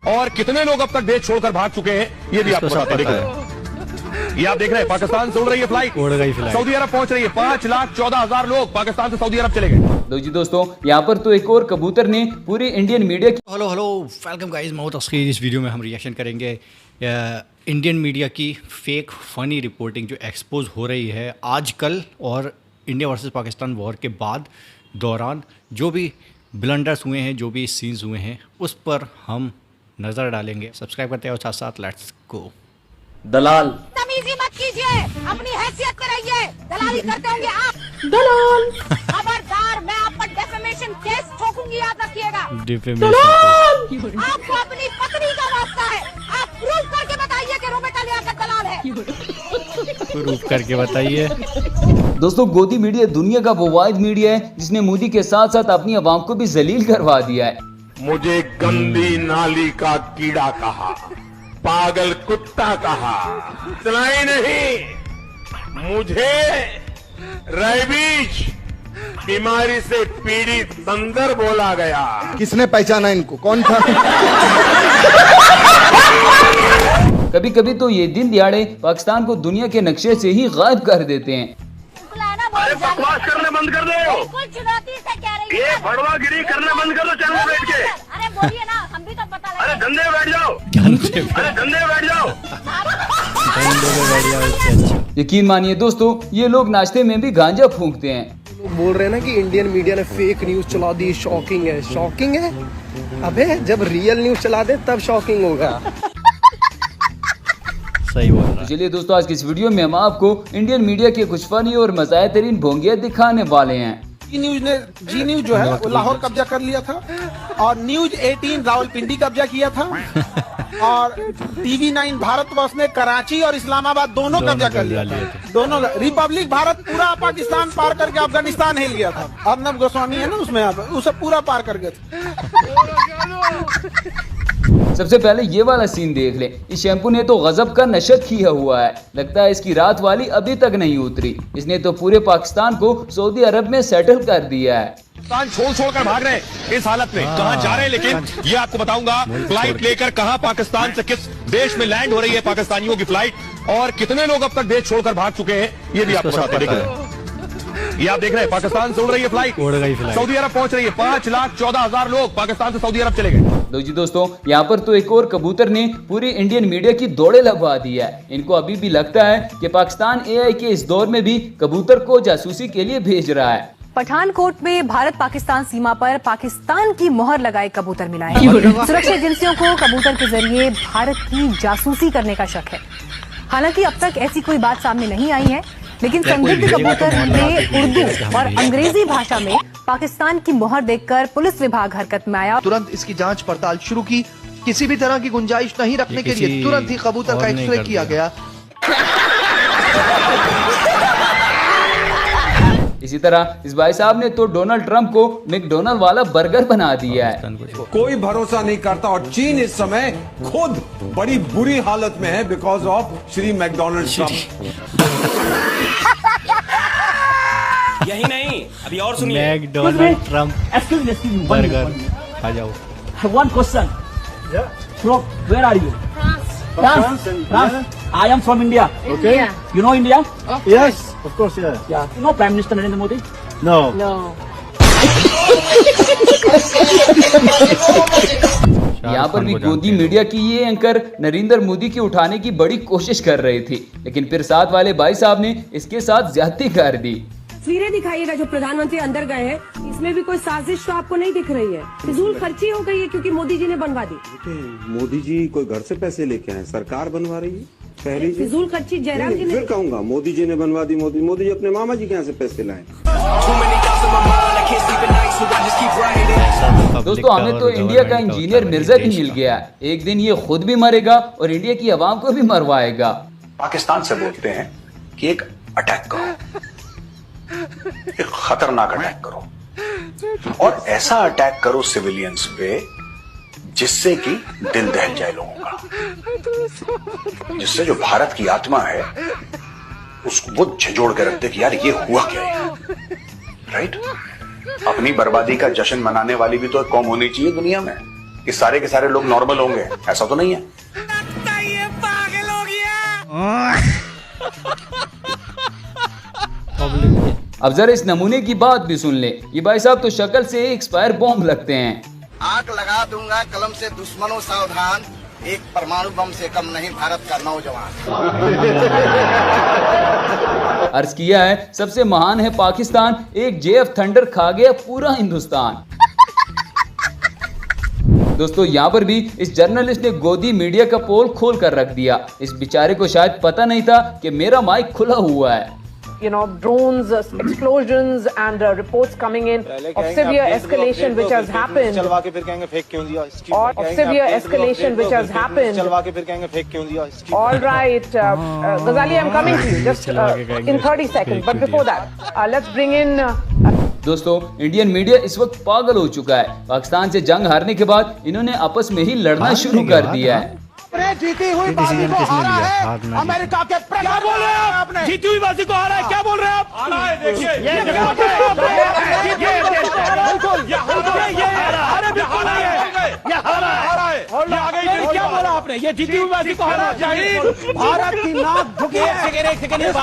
और कितने लोग अब तक देश छोड़कर भाग चुके हैं ये भी आपको बताते हैं। ये आप देख रहे हैं पाकिस्तान से उड़ रही है फ्लाइट, सऊदी अरब पहुंच रही है। 5,14,000 लोग पाकिस्तान से सऊदी अरब चले गए। लो जी दोस्तों, यहाँ पर तो एक और कबूतर ने पूरी इंडियन मीडिया की हेलो वेलकम गाइस, मैं तस्कीर। इस वीडियो में हम रिएक्शन करेंगे इंडियन मीडिया की फेक फनी रिपोर्टिंग जो एक्सपोज हो रही है आजकल, और इंडिया वर्सेस पाकिस्तान वॉर के बाद दौरान जो भी ब्लंडर्स हुए हैं, जो भी सीन्स हुए हैं, उस पर हम नज़र डालेंगे। सब्सक्राइब करते हैं और साथ साथ लेट्स गो। दलाल तमीज़ी मत कीजिए, अपनी हैसियत पे रहिए। दलाली करते होंगे आप दलाल। खबरदार, मैं आप पर डेफेमेशन केस ठोकूंगी, याद रखिएगा। आपको अपनी पत्नी का वास्ता है, आप प्रूफ करके बताइए कि रोबेटा लियाकत दलाल है। प्रूफ करके बताइए। दोस्तों, गोदी मीडिया दुनिया का वो वाहिद मीडिया है जिसने मोदी के साथ साथ अपनी आवाम को भी जलील करवा दिया है। मुझे गंदी नाली का कीड़ा कहा, पागल कुत्ता कहा, इतना ही नहीं मुझे रेबीज बीमारी से पीड़ित बंदर बोला गया। किसने पहचाना इनको, कौन था? कभी कभी तो ये दिन दिहाड़े पाकिस्तान को दुनिया के नक्शे से ही गायब कर देते हैं। अरे बकवास करने बंद कर दो, बिल्कुल चुनौती से कह रही ये भड़वागिरी करने बंद कर दो चैनल में बैठ के। अरे बोलिए ना, हम भी तो पता लगे। अरे धंधे बैठ जाओ, अरे धंधे बैठ जाओ। यकीन मानिए दोस्तों, ये लोग नाश्ते में भी गांजा फूंकते हैं। लोग बोल रहे हैं ना कि इंडियन मीडिया ने फेक न्यूज चला दी, शॉकिंग है। शॉकिंग है? अबे जब रियल न्यूज चला दे तब शॉकिंग होगा। सही बोल रहा है। चलिए दोस्तों, आज की इस वीडियो में हम आपको इंडियन मीडिया के कुछ फनी और मज़ाया तरीन भोंगिया दिखाने वाले हैं। जी न्यूज जो है वो लाहौर कब्जा कर लिया था, और न्यूज 18 रावलपिंडी कब्जा किया था, और टीवी 9 भारतवर्ष ने कराची और इस्लामाबाद दोनों कब्जा कर लिया था। दोनों रिपब्लिक भारत पूरा पाकिस्तान पार करके अफगानिस्तान हिल गया था। अर्नब गोस्वामी है ना उसमें, उसे पूरा पार कर गए थे। सबसे पहले ये वाला सीन देख ले। इस शैम्पू ने तो गजब का नशत किया हुआ है, लगता है इसकी रात वाली अभी तक नहीं उतरी। इसने तो पूरे पाकिस्तान को सऊदी अरब में सेटल कर दिया है। पाकिस्तान छोड़ कर भाग रहे हैं इस हालत में, कहां जा रहे हैं लेकिन ये आपको बताऊंगा। फ्लाइट लेकर कहां पाकिस्तान से किस देश में लैंड हो रही है पाकिस्तानियों की फ्लाइट, और कितने लोग अब तक देश छोड़कर भाग चुके हैं ये भी आपको बताते हैं। ये आप देख रहे हैं पाकिस्तान से उड़ रही है फ्लाइट, सऊदी अरब पहुंच रही है। 5,14,000 लोग पाकिस्तान से सऊदी अरब चले गए। लो जी दोस्तों, यहाँ पर तो एक और कबूतर ने पूरी इंडियन मीडिया की दौड़े लगवा दी है। इनको अभी भी लगता है कि पाकिस्तान एआई के इस दौर में भी कबूतर को जासूसी के लिए भेज रहा है। पठानकोट में भारत पाकिस्तान सीमा पर पाकिस्तान की मोहर लगाए कबूतर मिला है। सुरक्षा एजेंसियों को कबूतर के जरिए भारत की जासूसी करने का शक है। हालांकि अब तक ऐसी कोई बात सामने नहीं आई है, लेकिन संदिग्ध कबूतर ने उर्दू और अंग्रेजी भाषा में पाकिस्तान की मोहर देखकर पुलिस विभाग हरकत में आया। तुरंत इसकी जांच पड़ताल शुरू की। किसी भी तरह की गुंजाइश नहीं रखने के लिए तुरंत ही कबूतर का एक्सरे किया गया। इसी तरह इस भाई साहब ने तो डोनाल्ड ट्रंप को मैकडोनल्ड वाला बर्गर बना दिया है। कोई भरोसा नहीं करता, और चीन इस समय खुद बड़ी बुरी हालत में है because of Shri McDonald Trump. यही नहीं, अभी और सुनिए। मैकडोनल्ड ट्रंप बर्गर आ जाओ। One question. From where are you? France. I am from India. Okay. You know India? Yes, of course, yeah. Yeah. You know Prime Minister Narendra Modi? No. यहाँ पर भी गोदी मीडिया की ये anchor Narendra Modi की उठाने की बड़ी कोशिश कर रहे थे, लेकिन फिर साथ वाले भाई साहब ने इसके साथ ज्यादती कर दी। तस्वीरें दिखाइएगा जो प्रधानमंत्री अंदर गए हैं, इसमें भी कोई साजिश तो आपको नहीं दिख रही है। फिजूल खर्ची हो गई है क्योंकि मोदी जी ने बनवा दी। मोदी जी कोई घर से पैसे लेके आए, सरकार बनवा रही है। पहली फिजूल खर्ची जयराम जी ने। फिर कहूंगा मोदी जी ने बनवा दी। मोदी जी अपने मामा जी के यहाँ से पैसे लाए। दोस्तों, हमें तो इंडिया का इंजीनियर मिर्जा भी मिल गया। एक दिन ये खुद भी मरेगा और इंडिया की आवाम को भी मरवाएगा। पाकिस्तान से बोलते हैं कि एक अटैक करो, एक खतरनाक अटैक करो, और ऐसा अटैक करो सिविलियंस पे जिससे कि दिल दहल जाए लोगों का, जिससे जो भारत की आत्मा है उसको वो झंझोड़ के रखते कि यार ये हुआ क्या है। राइट? अपनी बर्बादी का जश्न मनाने वाली भी तो एक कौम होनी चाहिए दुनिया में। कि सारे के सारे लोग नॉर्मल होंगे, ऐसा तो नहीं है। अब जरा इस नमूने की बात भी सुन ले। ये भाई साहब तो शक्ल से एक्सपायर बॉम्ब लगते हैं। आग लगा दूंगा कलम से दुश्मनों सावधान, एक परमाणु बम से कम नहीं भारत का नौजवान। अर्ज किया है सबसे महान है पाकिस्तान, एक JF थंडर खा गया पूरा हिंदुस्तान। दोस्तों यहाँ पर भी इस जर्नलिस्ट ने गोदी मीडिया का पोल खोल कर रख दिया। इस बेचारे को शायद पता नहीं था कि मेरा माइक खुला हुआ है। You know, drones, explosions, and reports coming in of severe escalation which has happened. चलवा के फिर कहेंगे फेक क्यों दिया? Or of severe escalation which has happened. चलवा के फिर कहेंगे फेक क्यों दिया? All right, Ghazali, I'm coming to you just in 30 seconds. But before that, let's bring in. दोस्तों इंडियन मीडिया इस वक्त पागल हो चुका है। पाकिस्तान से जंग हारने के बाद इन्होंने आपस में ही लड़ना शुरू कर दिया है। जीती हुई बाजी को हारा है अमेरिका के क्या बोल रहे हैं आपने? जीती हुई बाजी को हारा है, क्या बोल रहे हैं आप? हारा है, देखिए क्या बोला आपने? ये जीती हुई बाजी को हारा चाहिए। भारत की नाक झुकी है,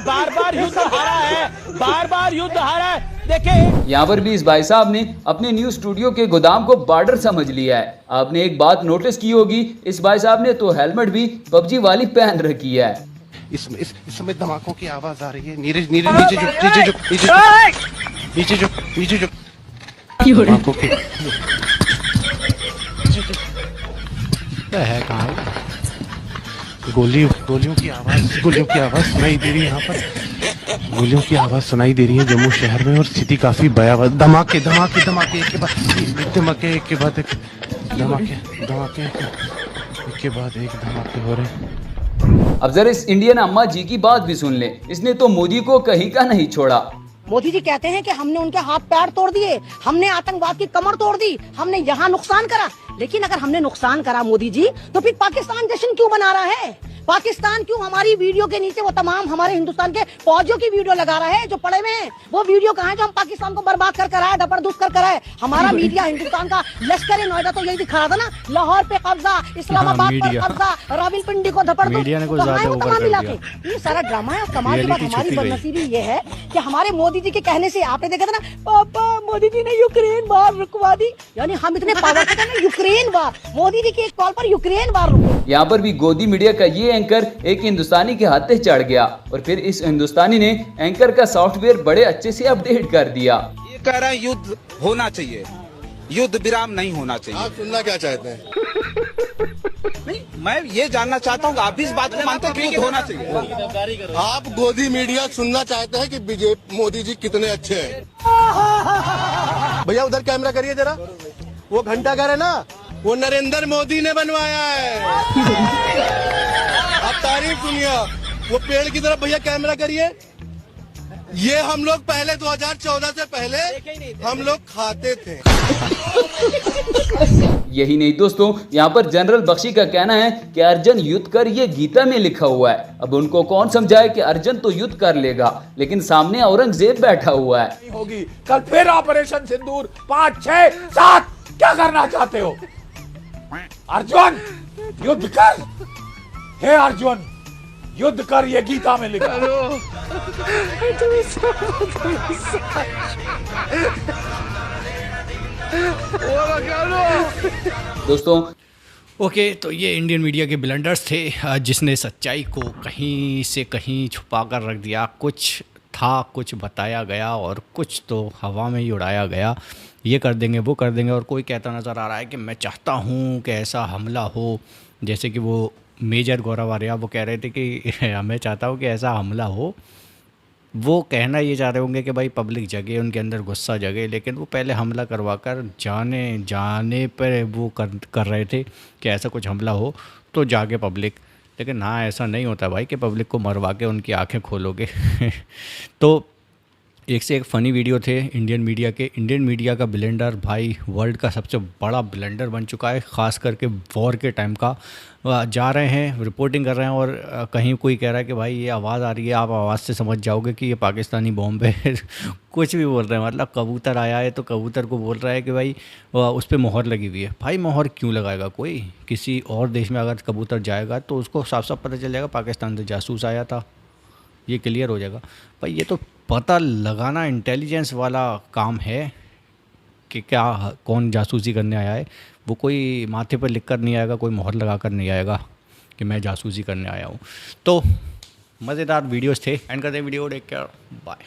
बार-बार युद्ध हारा है, बार-बार युद्ध हारा है। देखिए यहाँ पर भी इस भाई साहब ने अपने न्यूज स्टूडियो के गोदाम को बॉर्डर समझ लिया है। आपने एक बात नोटिस की होगी, इस भाई साहब ने तो हेलमेट भी PUBG वाली पहन रखी है। इस समय धमाकों की आवाज आ रही है। नीचे झुक धमाकों की है कहाँ गोलियों की आवाज सुनाई दे रही है। यहाँ पर गोलियों की आवाज सुनाई दे रही है जम्मू शहर में, और स्थिति काफी भयावह। धमाके एक के बाद एक धमाके एक के बाद एक धमाके हो रहे हैं। अब जरा इस इंडियन अम्मा जी की बात भी सुन ले। इसने तो मोदी को कहीं का नहीं छोड़ा। मोदी जी कहते हैं कि हमने उनके हाथ पैर तोड़ दिए, हमने आतंकवाद की कमर तोड़ दी, हमने यहाँ नुकसान करा। लेकिन अगर हमने नुकसान करा मोदी जी, तो फिर पाकिस्तान जश्न क्यों मना रहा है? पाकिस्तान क्यों हमारी वीडियो के नीचे वो तमाम हमारे हिंदुस्तान के फौजियों की वीडियो लगा रहा है जो पड़े हुए हैं? वो वीडियो कहाँ है जो हम पाकिस्तान को बर्बाद कर रहा है, डपरदूस कर रहा है? हमारा मीडिया हिंदुस्तान का लश्कर नोएडा तो यही दिखा रहा था ना, लाहौर पे कब्जा, इस्लामाबाद पर कब्जा, रावलपिंडी को धपरदूस। ये सारा ड्रामा है। और कमाल की बात हमारी बदनसीबी ये है कि हमारे मोदी जी के कहने से आपने देखा था ना, पापा मोदी जी ने यूक्रेन वार रुकवा दी। यानी हम इतने पावरफुल हैं, यूक्रेन वार, मोदी जी की एक कॉल पर यूक्रेन वार रुको। यहाँ पर भी गोदी मीडिया का ये एंकर एक हिंदुस्तानी के हाथे चढ़ गया और फिर इस हिंदुस्तानी ने एंकर का सॉफ्टवेयर बड़े अच्छे से अपडेट कर दिया। ये कह रहा है युद्ध होना चाहिए, युद्ध विराम नहीं होना चाहिए। आप सुनना क्या चाहते हैं? नहीं, मैं ये जानना चाहता हूँ आप भी इस बात को मानते हैं कि युद्ध होना चाहिए? आप गोदी मीडिया सुनना चाहते हैं कि बीजेपी मोदी जी कितने अच्छे हैं? भैया उधर कैमरा करिए जरा। वो घंटा घर है ना, वो नरेंद्र मोदी ने बनवाया है। आप तारीफ सुनिए। वो पेड़ की तरफ भैया कैमरा करिए। ये हम लोग पहले 2014 से पहले हम लोग खाते थे। यही नहीं दोस्तों, यहाँ पर जनरल बख्शी का कहना है कि अर्जुन युद्ध कर, ये गीता में लिखा हुआ है। अब उनको कौन समझाए कि अर्जुन तो युद्ध कर लेगा, लेकिन सामने औरंगजेब बैठा हुआ है। होगी कल फिर ऑपरेशन सिंदूर 5, 6, 7 क्या करना चाहते हो? अर्जुन युद्ध कर, हे अर्जुन युद्ध कर, ये गीता में लिखा। दोस्तों ओके, तो ये इंडियन मीडिया के ब्लंडर्स थे जिसने सच्चाई को कहीं से कहीं छुपा कर रख दिया। कुछ था, कुछ बताया गया और कुछ तो हवा में ही उड़ाया गया। ये कर देंगे, वो कर देंगे, और कोई कहता नज़र आ रहा है कि मैं चाहता हूँ कि ऐसा हमला हो। जैसे कि वो मेजर गौरव आर्या वो कह रहे थे कि मैं चाहता हूँ कि ऐसा हमला हो। वो कहना ये चाह रहे होंगे कि भाई पब्लिक जगे, उनके अंदर गुस्सा जगे, लेकिन वो पहले हमला करवा कर जाने पर वो कर रहे थे कि ऐसा कुछ हमला हो तो जागे पब्लिक। लेकिन ना, ऐसा नहीं होता भाई कि पब्लिक को मरवा के उनकी आंखें खोलोगे। तो एक से एक फ़नी वीडियो थे इंडियन मीडिया के। इंडियन मीडिया का ब्लेंडर भाई वर्ल्ड का सबसे बड़ा ब्लेंडर बन चुका है, ख़ास करके वॉर के टाइम का। जा रहे हैं, रिपोर्टिंग कर रहे हैं, और कहीं कोई कह रहा है कि भाई ये आवाज़ आ रही है, आप आवाज़ से समझ जाओगे कि ये पाकिस्तानी बॉम्ब है। कुछ भी बोल रहे हैं, मतलब कबूतर आया है तो कबूतर को बोल रहा है कि भाई उस पर मोहर लगी हुई है। भाई मोहर क्यों लगाएगा कोई? किसी और देश में अगर कबूतर जाएगा तो उसको साफ साफ पता चल जाएगा पाकिस्तान से जासूस आया था, ये क्लियर हो जाएगा। भाई ये तो पता लगाना इंटेलिजेंस वाला काम है कि क्या कौन जासूसी करने आया है। वो कोई माथे पर लिख कर नहीं आएगा, कोई मोहर लगा कर नहीं आएगा कि मैं जासूसी करने आया हूँ। तो मज़ेदार वीडियोस थे, एंड करते हैं वीडियो, टेक केयर, बाय।